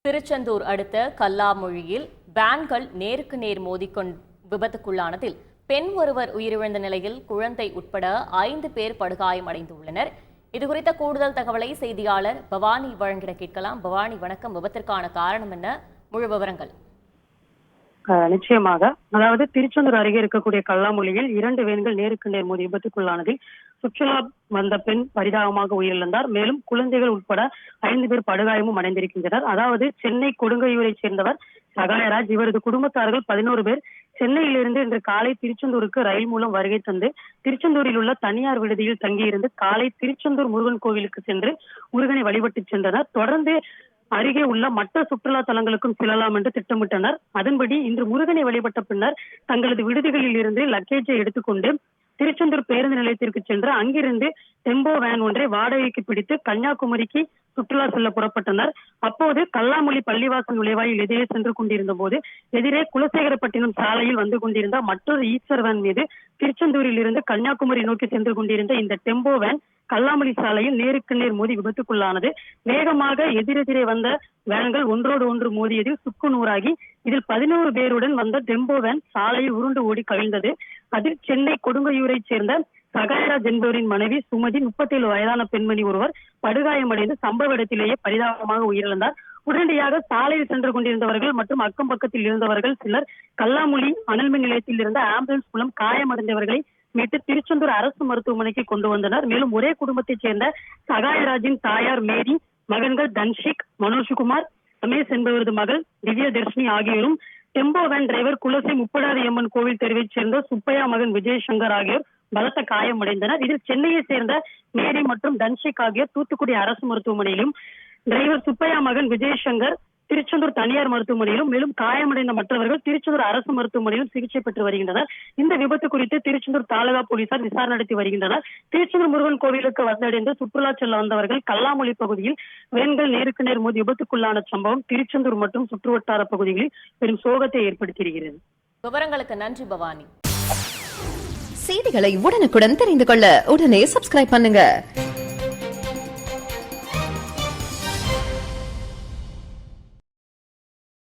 திருச்செந்தூர் அடுத்த கல்லாமொழியில் வேன்கள் நேருக்கு நேர் விபத்துக்குள்ளானதில் பெண் ஒருவர் உயிரிழந்த நிலையில் குழந்தை உட்பட 5 பேர் படுகாயமடைந்துள்ளனர். இதுகுறித்த கூடுதல் தகவலை செய்தியாளர் பவானி வழங்கிட கேட்கலாம். பவானி, வணக்கம். விபத்திற்கான காரணம் என்ன? முழு விவரங்கள். நிச்சயமாக, அதாவது திருச்செந்தூர் அருகே இருக்கக்கூடிய கல்லாமொழியில் 2 வேன்கள் நேருக்கு நேர் மோதி விபத்துக்குள்ளானதில் சுற்றுலா வந்த பெண் பரிதாபமாக உயிரிழந்தார். மேலும் குழந்தைகள் உட்பட 5 பேர் படுகாயமும் அடைந்திருக்கின்றனர். அதாவது சென்னை கொடுங்கையூரை சேர்ந்தவர் சகாயராஜ். இவரது குடும்பத்தார்கள் 11 பேர் சென்னையிலிருந்து இன்று காலை திருச்செந்தூருக்கு ரயில் மூலம் வருகை தந்து திருச்செந்தூரில் உள்ள தனியார் விடுதியில் தங்கியிருந்து காலை திருச்செந்தூர் முருகன் கோவிலுக்கு சென்று முருகனை வழிபட்டு சென்றனர். தொடர்ந்து அருகே உள்ள மற்ற சுற்றுலா தலங்களுக்கும் செல்லலாம் என்று திட்டமிட்டனர். அதன்படி இன்று முருகனை வழிபட்ட பின்னர் தங்களது விடுதிகளில் இருந்து லக்கேஜை எடுத்துக்கொண்டு திருச்செந்தூர் பேருந்து நிலையத்திற்கு சென்று அங்கிருந்து டெம்போ வேன் ஒன்றை வாடகைக்கு பிடித்து கன்னியாகுமரிக்கு சுற்றுலா செல்ல புறப்பட்டனர். அப்போது கல்லாமொழி பள்ளிவாசல் நுழைவாயில் எதிரே சென்று கொண்டிருந்த போது எதிரே குலசேகரப்பட்டினம் சாலையில் வந்து கொண்டிருந்த மற்றொரு ஈஸ்வர் வேன் மீது திருச்செந்தூரில் இருந்து கன்னியாகுமரி நோக்கி சென்று கொண்டிருந்த இந்த டெம்போ வேன் கல்லாமொழி சாலையில் நேருக்கு நேர் மோதி விபத்துக்குள்ளானது. வேகமாக எதிரெதிரே வந்த வேன்கள் ஒன்றோடு ஒன்று மோதியதில் சுக்கு நூறாகி இதில் 11 பேருடன் வந்த டெம்போ வேன் சாலையில் உருண்டு ஓடி கவிழ்ந்தது. அதில் சென்னை கொடுங்கையூரை சேர்ந்த சகாயராஜ் என்பவரின் மனைவி சுமதி 37 வயதான பெண்மணி ஒருவர் படுகாயமடைந்து சம்பவ இடத்திலேயே பரிதாபமாக உயிரிழந்தார். உடனடியாக சாலையில் சென்று கொண்டிருந்தவர்கள் மற்றும் அக்கம் பக்கத்தில் இருந்தவர்கள் சிலர் கல்லாமொழி அனல்மின் நிலையத்தில் இருந்த ஆம்புலன்ஸ் மூலம் காயமடைந்தவர்களை மீட்டு திருச்செந்தூர் அரசு மருத்துவமனைக்கு கொண்டு வந்தனர். மேலும் ஒரே குடும்பத்தைச் சேர்ந்த சகாயராஜின் தாயார் மேரி, மகன்கள் தன்ஷிக், மனோஜ்குமார், ரமேஷ் என்பவரது மகள் திவ்யதர்ஷினி ஆகியோரும் டெம்போ வேன் டிரைவர் குலசை முப்படாதி அம்மன் கோவில் தெருவைச் சேர்ந்த சுப்பையா மகன் விஜயசங்கர் ஆகியோர் பலத்த காயமடைந்தனர். இதில் சென்னையை சேர்ந்த மேரி மற்றும் தன்ஷிக் ஆகியோர் தூத்துக்குடி அரசு மருத்துவமனையிலும், டிரைவர் சுப்பையா மகன் விஜயசங்கர் திருச்செந்தூர் தனியார் மருத்துவமனையிலும், மேலும் காயமடைந்த மற்றவர்கள் திருச்செந்தூர் அரசு மருத்துவமனையிலும் சிகிச்சை பெற்று வருகின்றனர். இந்த விபத்து குறித்து திருச்செந்தூர் தாலுகா போலீசார் விசாரணை நடத்தி வருகின்றனர். திருச்செந்தூர் முருகன் கோவிலுக்கு வந்தடைந்து சுற்றுலா செல்ல வந்தவர்கள் கல்லாமொழி பகுதியில் வேன்கள் நேருக்கு நேர் மோதி விபத்துக்குள்ளான சம்பவம் திருச்செந்தூர் மற்றும் சுற்றுவட்டார பகுதிகளில் பெரும் சோகத்தை ஏற்படுத்தியிருக்கிறது. விவரங்களுக்கு நன்றி பவானி. செய்திகளை உடனுக்குடன் தெரிந்து கொள்ள உடனே சப்ஸ்கிரைப் பண்ணுங்க.